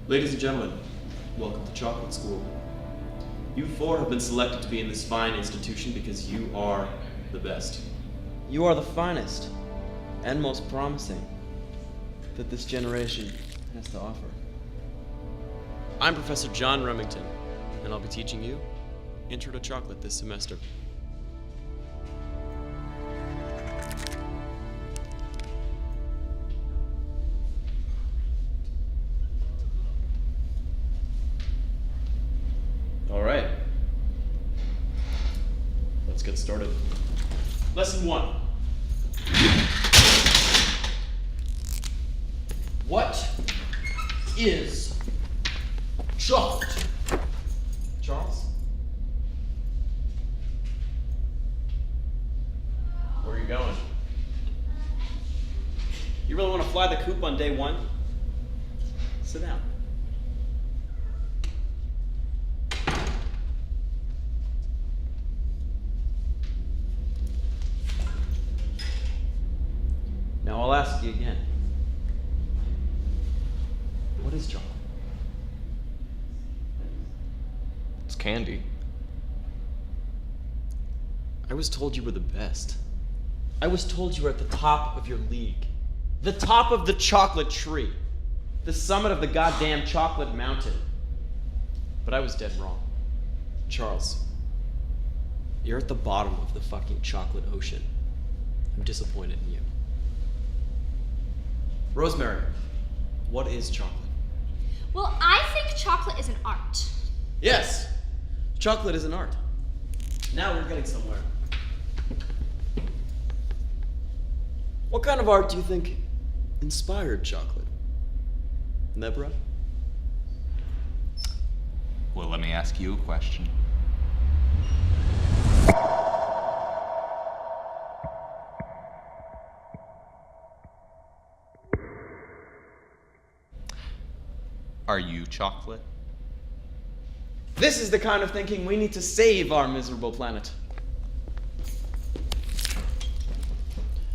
Ladies and gentlemen, welcome to Chocolate School. You four have been selected to be in this fine institution because you are the best. You are the finest and most promising that this generation has to offer. I'm Professor John Remington, and I'll be teaching you Intro to Chocolate this semester. All right. Let's get started. Lesson 1. What is chocolate? Charles? Where are you going? You really want to fly the coop on day 1? Sit down. Now I'll ask you again. What is chocolate? It's candy. I was told you were the best. I was told you were at the top of your league. The top of the chocolate tree. The summit of the goddamn chocolate mountain. But I was dead wrong. Charles, you're at the bottom of the fucking chocolate ocean. I'm disappointed in you. Rosemary, what is chocolate? Well, I think chocolate is an art. Yes, chocolate is an art. Now we're getting somewhere. What kind of art do you think inspired chocolate? Nebra? Well, let me ask you a question. Are you chocolate? This is the kind of thinking we need to save our miserable planet.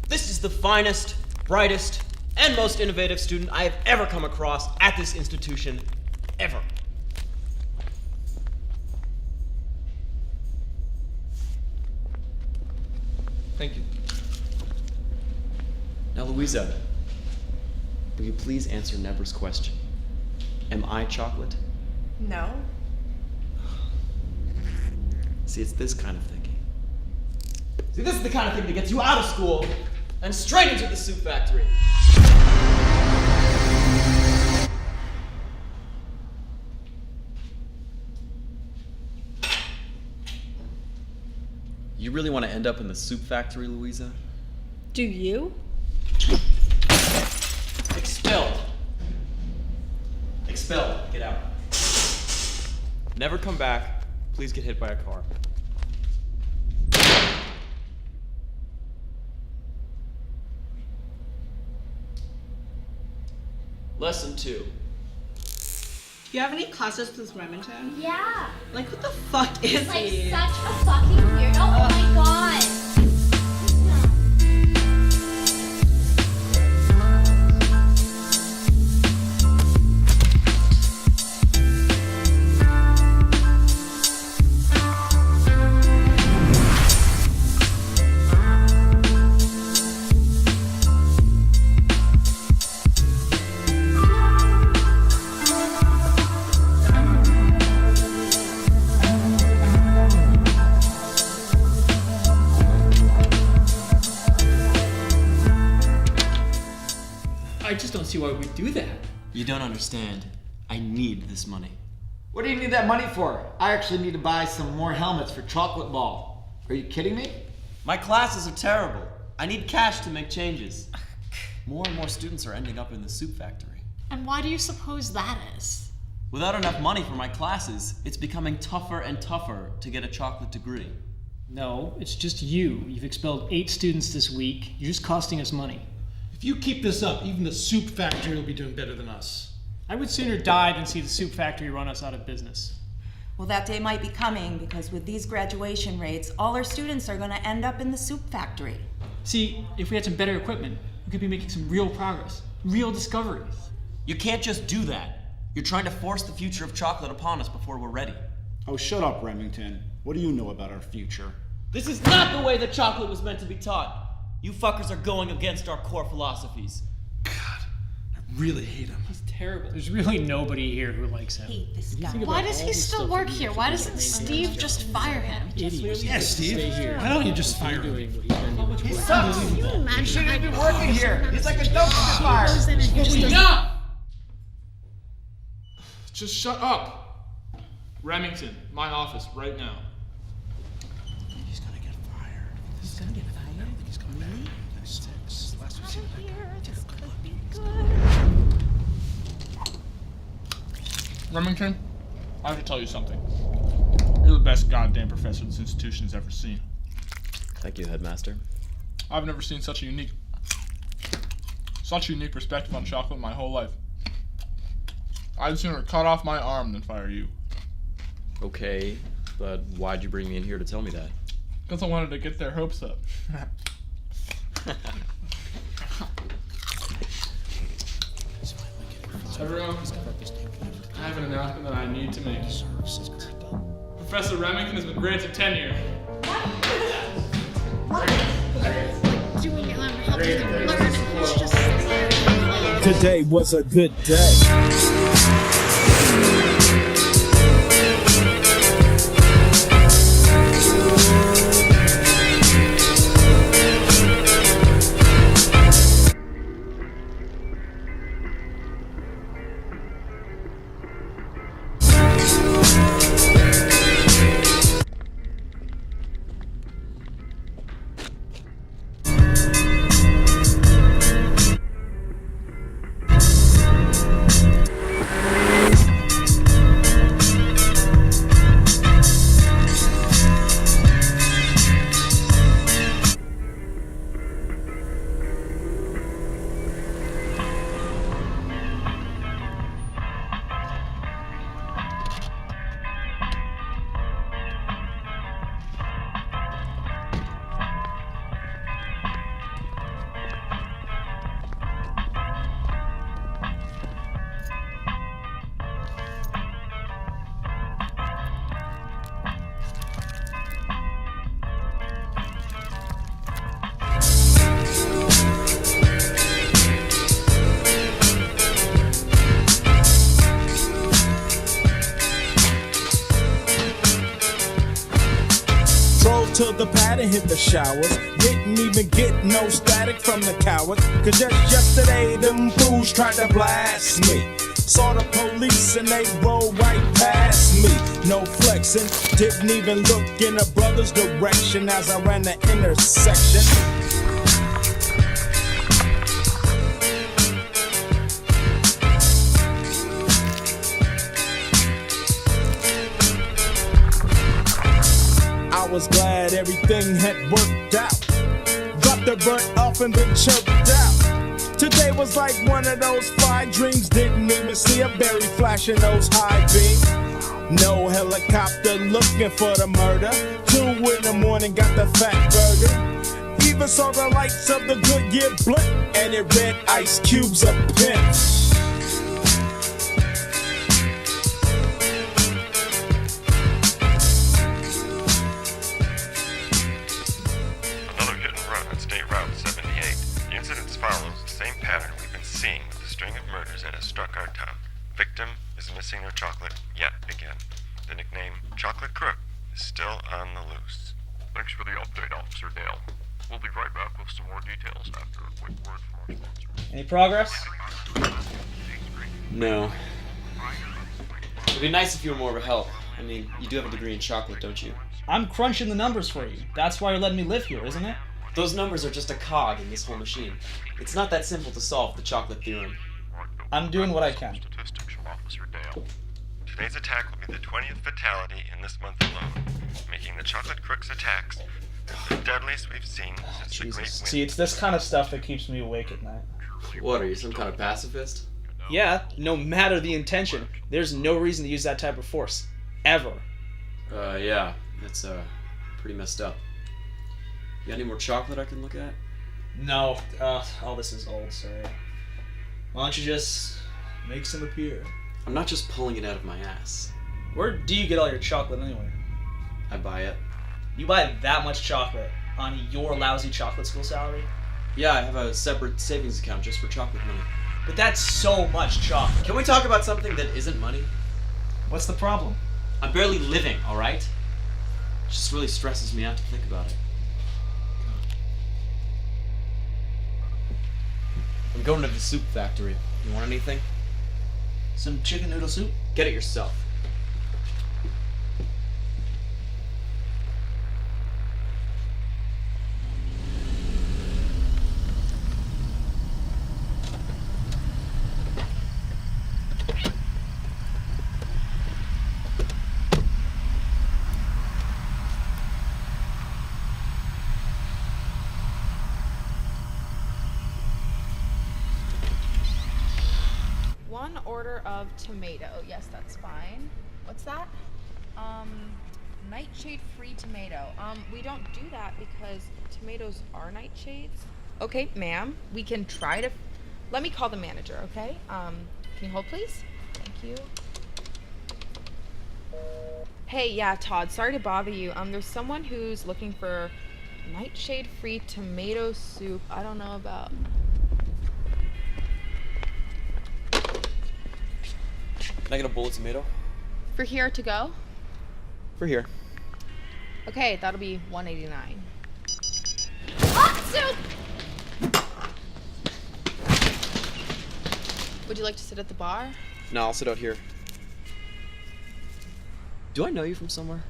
This is the finest, brightest, and most innovative student I have ever come across at this institution, ever. Thank you. Now, Louisa, will you please answer Nebra's question? Am I chocolate? No. See, it's this kind of thinking. See, this is the kind of thing that gets you out of school and straight into the soup factory. You really want to end up in the soup factory, Louisa? Do you? Expelled. Expelled. Get out. Never come back. Please get hit by a car. Lesson 2. Do you have any classes with Remington? Yeah. Like, what the fuck is It's like he? such a fucking weirdo. Oh my god. I just don't see why we do that. You don't understand. I need this money. What do you need that money for? I actually need to buy some more helmets for Chocolate Ball. Are you kidding me? My classes are terrible. I need cash to make changes. More and more students are ending up in the soup factory. And why do you suppose that is? Without enough money for my classes, it's becoming tougher and tougher to get a chocolate degree. No, it's just you. You've expelled 8 students this week. You're just costing us money. If you keep this up, even the soup factory will be doing better than us. I would sooner die than see the soup factory run us out of business. Well, that day might be coming because with these graduation rates, all our students are going to end up in the soup factory. See, if we had some better equipment, we could be making some real progress, real discoveries. You can't just do that. You're trying to force the future of chocolate upon us before we're ready. Oh, shut up, Remington. What do you know about our future? This is not the way that chocolate was meant to be taught. You fuckers are going against our core philosophies. Really hate him. He's terrible. There's really nobody here who likes him. Hate this guy. Why does he still work here? Why doesn't Steve just fire him? Yeah, Steve. Why don't you just fire him? He sucks. Can you imagine? He shouldn't even be working here. He's like a dumpster fire. Goes in and he just doesn't- Enough! Just shut up. Remington, my office right now. He's gonna get fired. He's gonna get fired. I think he's coming back. Last we've seen him. This could be good. Remington, I have to tell you something. You're the best goddamn professor this institution has ever seen. Thank you, Headmaster. I've never seen such a unique perspective on chocolate in my whole life. I'd sooner cut off my arm than fire you. Okay, but why'd you bring me in here to tell me that? Because I wanted to get their hopes up. Everyone, I have an announcement that I need to make. Professor Remington has been granted tenure. Doing it, I'm helping them learn, and he's just sitting there. Today was a good day. To the pad and hit the showers. Didn't even get no static from the cowards. Cause just yesterday them fools tried to blast me. Saw the police and they rolled right past me. No flexing, didn't even look in a brother's direction as I ran the intersection. I was glad everything had worked out. Dropped the burnt off and then choked out. Today was like one of those fine dreams. Didn't even see a berry flashing those high beams. No helicopter looking for the murder. 2 in the morning got the fat burger. Even saw the lights of the Goodyear blimp, and it read Ice Cube's a pimp. State Route 78. The incident follows the same pattern we've been seeing with the string of murders that has struck our town. Victim is missing her chocolate yet again. The nickname Chocolate Crook is still on the loose. Thanks for the update, Officer Dale. We'll be right back with some more details after a quick word from our sponsor. Any progress? No. It'd be nice if you were more of a help. I mean, you do have a degree in chocolate, don't you? I'm crunching the numbers for you. That's why you're letting me live here, isn't it? Those numbers are just a cog in this whole machine. It's not that simple to solve the chocolate theorem. I'm doing what I can. Statistics from Officer Dale. Today's attack will be the 20th fatality in this month alone, making the Chocolate Crook's attacks the deadliest we've seen since the Great Wind. See, it's this kind of stuff that keeps me awake at night. What, are you some kind of pacifist? Yeah, no matter the intention, there's no reason to use that type of force. Ever. Yeah, that's, pretty messed up. You got any more chocolate I can look at? No, all this is old, sorry. Why don't you just make some appear? I'm not just pulling it out of my ass. Where do you get all your chocolate anyway? I buy it. You buy that much chocolate on your lousy chocolate school salary? Yeah, I have a separate savings account just for chocolate money. But that's so much chocolate. Can we talk about something that isn't money? What's the problem? I'm barely living, alright? It just really stresses me out to think about it. I'm going to the soup factory. You want anything? Some chicken noodle soup? Get it yourself. One order of tomato. Yes, that's fine. What's that? Nightshade free tomato. We don't do that because tomatoes are nightshades. Okay, ma'am. We can try to. Let me call the manager, okay? Can you hold, please? Thank you. Hey, yeah, Todd. Sorry to bother you. There's someone who's looking for nightshade free tomato soup. I don't know about. Can I get a bowl of tomato? For here to go? For here. Okay, that'll be $1.89. Hot soup! Would you like to sit at the bar? No, I'll sit out here. Do I know you from somewhere?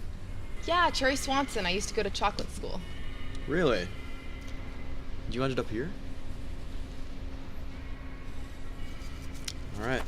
Yeah, Cherry Swanson. I used to go to chocolate school. Really? You ended up here? Alright.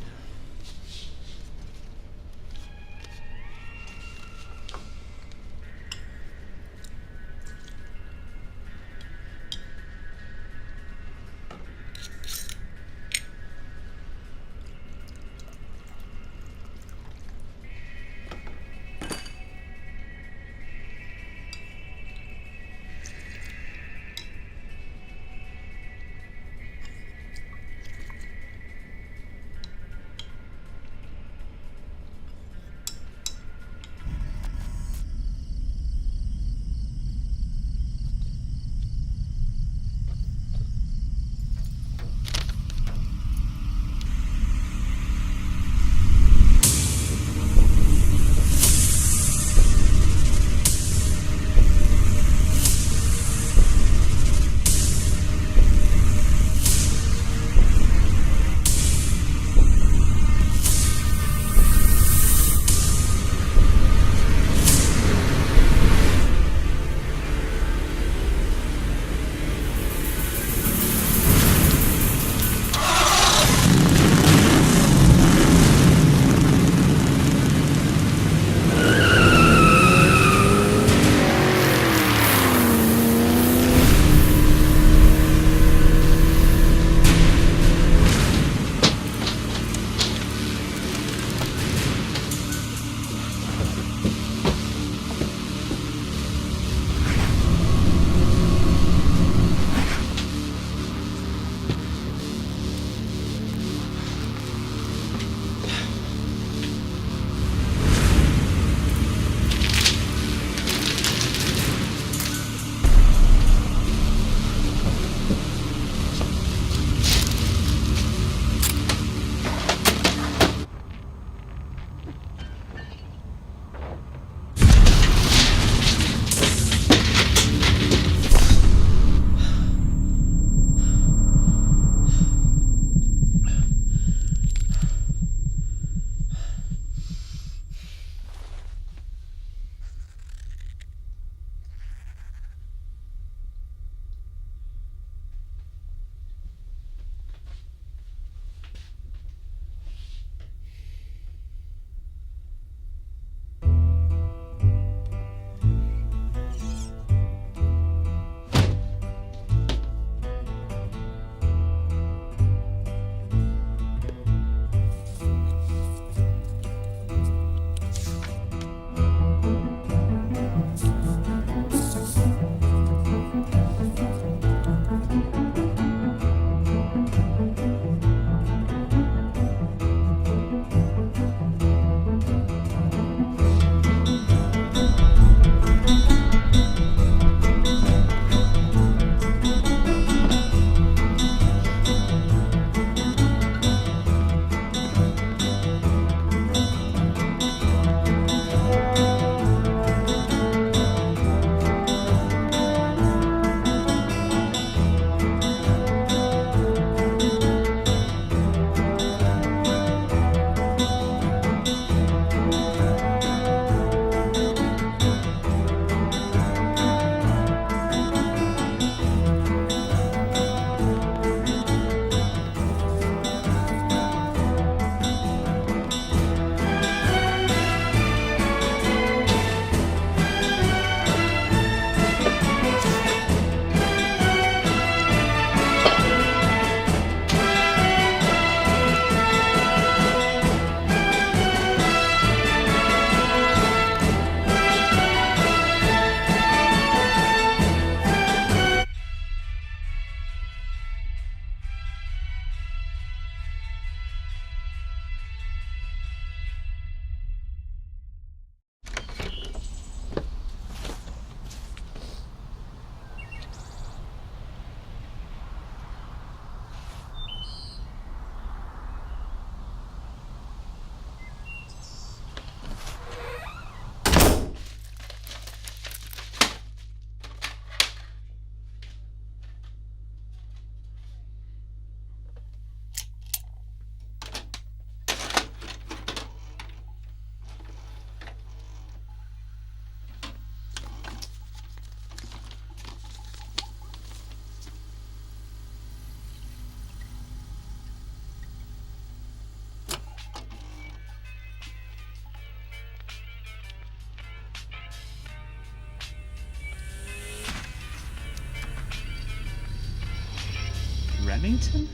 Remington?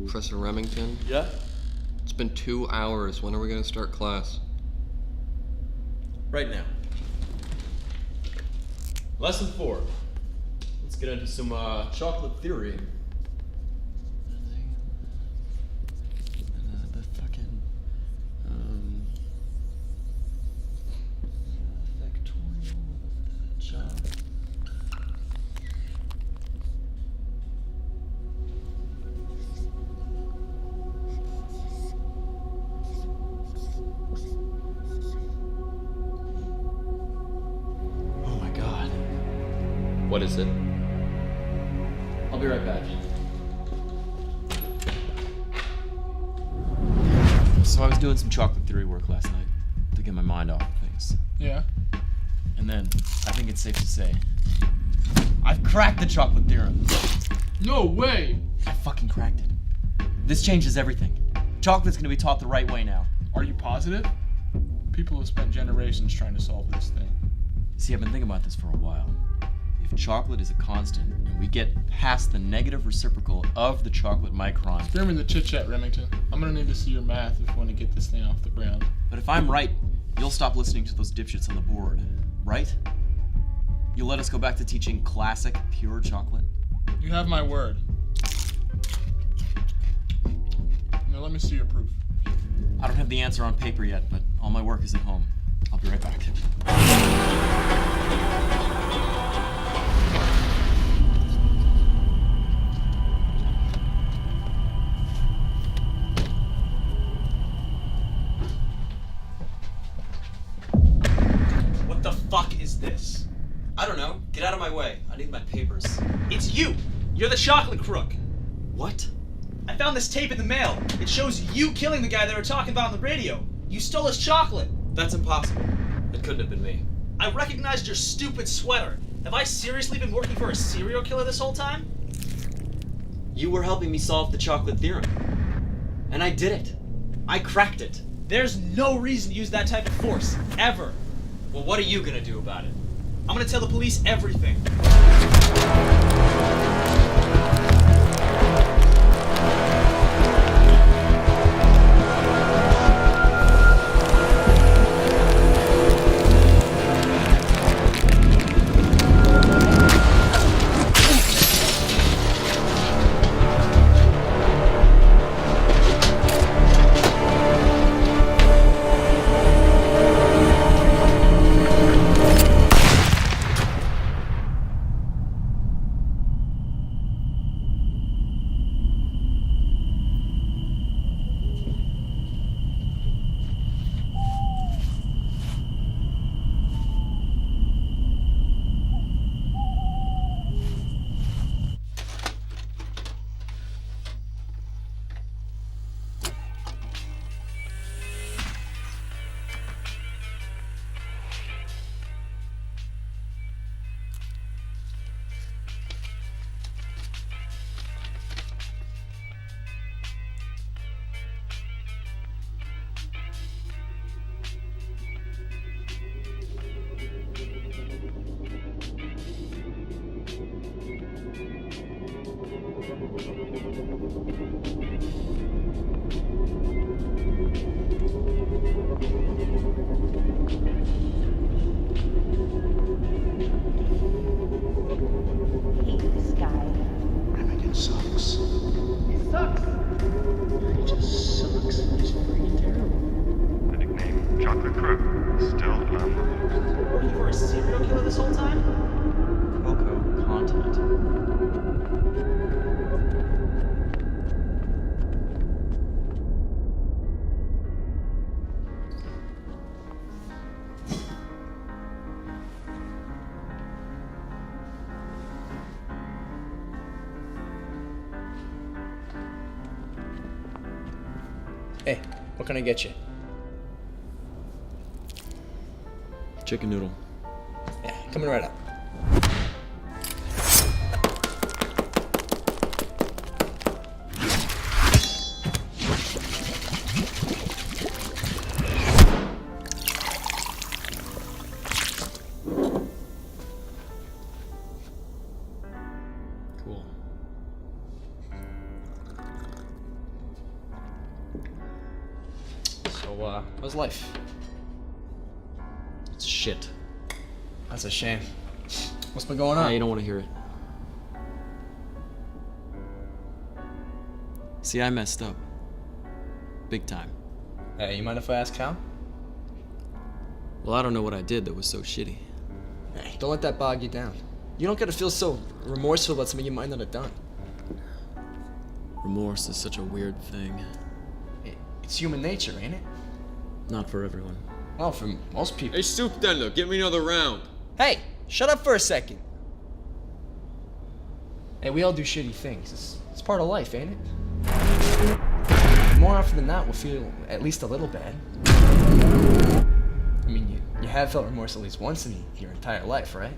Professor Remington? Yeah? It's been 2 hours. When are we gonna start class? Right now. Lesson 4. Let's get into some chocolate theory. The fucking factorial of the job. Oh my god. What is it? I'll be right back. So I was doing some chocolate theory work last night to get my mind off of things. Yeah. And then, I think it's safe to say, I've cracked the chocolate theorem. No way! I fucking cracked it. This changes everything. Chocolate's gonna be taught the right way now. Are you positive? People have spent generations trying to solve this thing. See, I've been thinking about this for a while. If chocolate is a constant, and we get past the negative reciprocal of the chocolate micron, Spare me the chit-chat, Remington. I'm gonna need to see your math if you want to get this thing off the ground. but if I'm right, you'll stop listening to those dipshits on the board, right? You'll let us go back to teaching classic, pure chocolate? You have my word. Now let me see your proof. I don't have the answer on paper yet, but all my work is at home. I'll be right back. What the fuck is this? I don't know. Get out of my way. I need my papers. It's you! You're the chocolate crook! What? I found this tape in the mail. It shows you killing the guy they were talking about on the radio. You stole his chocolate. That's impossible. It couldn't have been me. I recognized your stupid sweater. Have I seriously been working for a serial killer this whole time? You were helping me solve the chocolate theorem. And I did it. I cracked it. There's no reason to use that type of force, ever. Well, what are you gonna do about it? I'm gonna tell the police everything. Remington sucks. He sucks. He just sucks. He's freaking terrible. The nickname Chocolate Crook is still on the loose. Working for a serial killer this whole time? Coco content. Hey, what can I get you? Chicken noodle. Yeah, coming right up. So, how's life? It's shit. That's a shame. What's been going on? You don't want to hear it. See, I messed up. Big time. Hey, you mind if I ask how? Well, I don't know what I did that was so shitty. Hey, don't let that bog you down. You don't gotta feel so remorseful about something you might not have done. Remorse is such a weird thing. It's human nature, ain't it? Not for everyone. Well, for most people. Hey, Soup Dendo, give me another round. Hey, shut up for a second. Hey, we all do shitty things. It's part of life, ain't it? More often than not, we'll feel at least a little bad. I mean, you have felt remorse at least once in your entire life, right?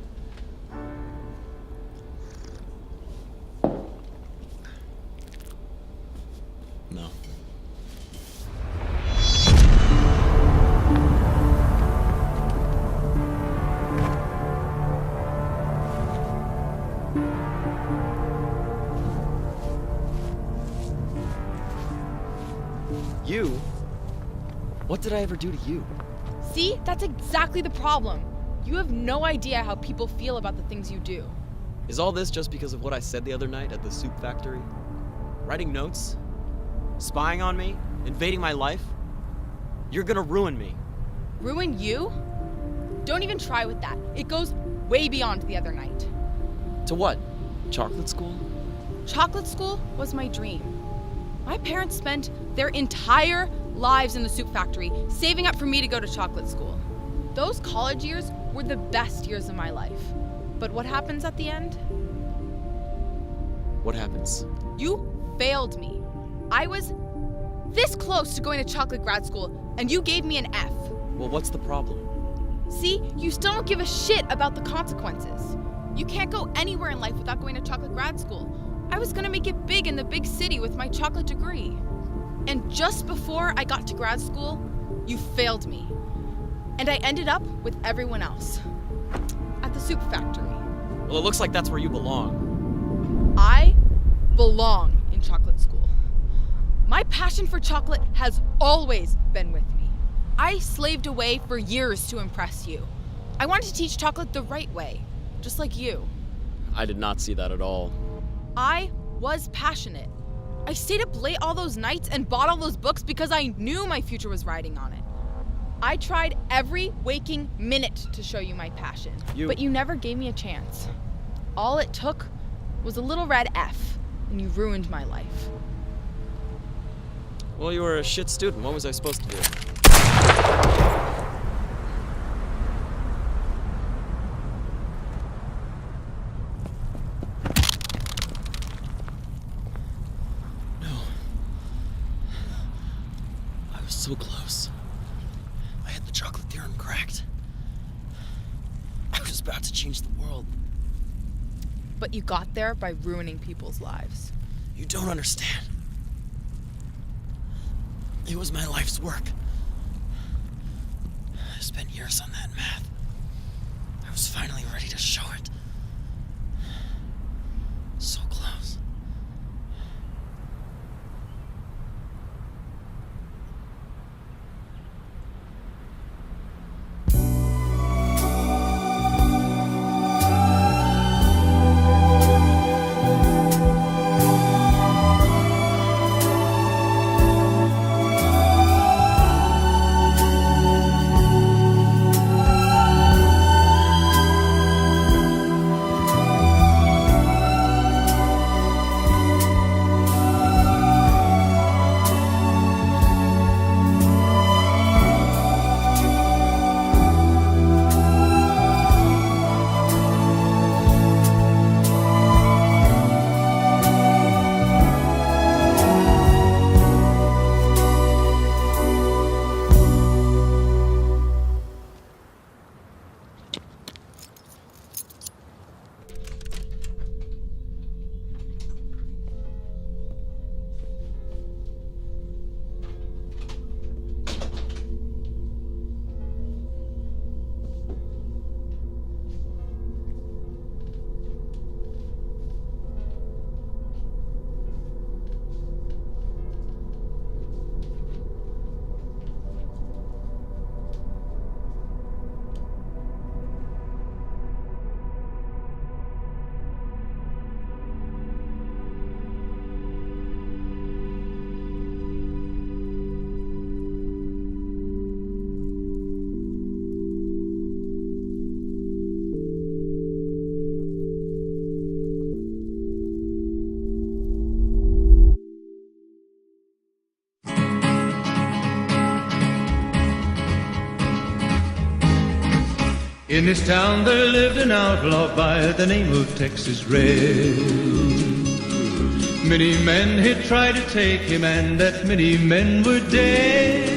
No. You? What did I ever do to you? See? That's exactly the problem. You have no idea how people feel about the things you do. Is all this just because of what I said the other night at the soup factory? Writing notes? Spying on me? Invading my life? You're gonna ruin me. Ruin you? Don't even try with that. It goes way beyond the other night. To what? Chocolate school? Chocolate school was my dream. My parents spent their entire lives in the soup factory saving up for me to go to chocolate school. Those college years were the best years of my life. But what happens at the end? What happens? You failed me. I was this close to going to chocolate grad school, and you gave me an F. Well, what's the problem? See, you still don't give a shit about the consequences. You can't go anywhere in life without going to chocolate grad school. I was gonna make it big in the big city with my chocolate degree. And just before I got to grad school, you failed me. And I ended up with everyone else. At the soup factory. Well, it looks like that's where you belong. I belong in chocolate school. My passion for chocolate has always been with me. I slaved away for years to impress you. I wanted to teach chocolate the right way, just like you. I did not see that at all. I was passionate. I stayed up late all those nights and bought all those books because I knew my future was riding on it. I tried every waking minute to show you my passion, but you never gave me a chance. All it took was a little red F, and you ruined my life. Well, you were a shit student. What was I supposed to do? So close. I had the chocolate theorem cracked. I was about to change the world. But you got there by ruining people's lives. You don't understand. It was my life's work. I spent years on that math. I was finally ready to show it. So close. In this town there lived an outlaw by the name of Texas Red. Many men had tried to take him, and that many men were dead.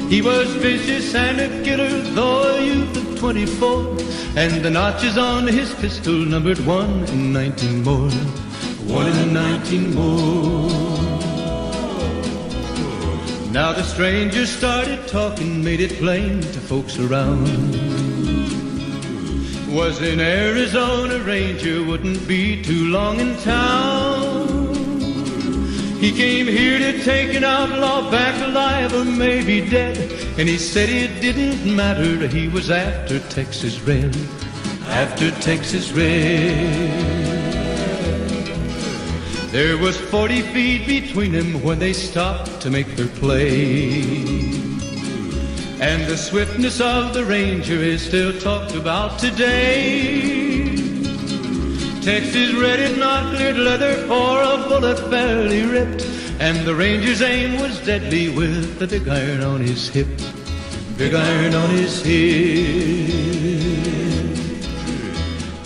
He was vicious and a killer, though a youth of 24, and the notches on his pistol numbered 1 in 19 more. 1 in 19 more. Now the stranger started talking, made it plain to folks around. Was an Arizona Ranger, wouldn't be too long in town. He came here to take an outlaw back alive or maybe dead, and he said it didn't matter, he was after Texas Red. After Texas Red. There was 40 feet between them when they stopped to make their play. And the swiftness of the Ranger is still talked about today. Texas Red had not cleared leather for a bullet fairly ripped, and the Ranger's aim was deadly with the big iron on his hip. Big iron on his hip.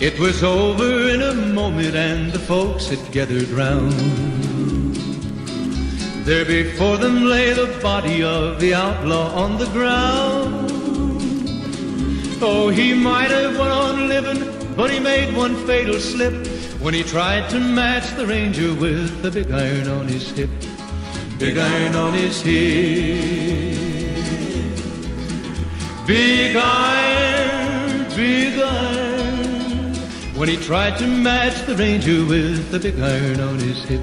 It was over in a moment and the folks had gathered round. There before them lay the body of the outlaw on the ground. Oh, he might have went on living, but he made one fatal slip when he tried to match the Ranger with the big iron on his hip. Big iron on his hip. Big iron, big iron. When he tried to match the Ranger with the big iron on his hip.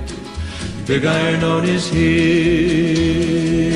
Big iron on his hip.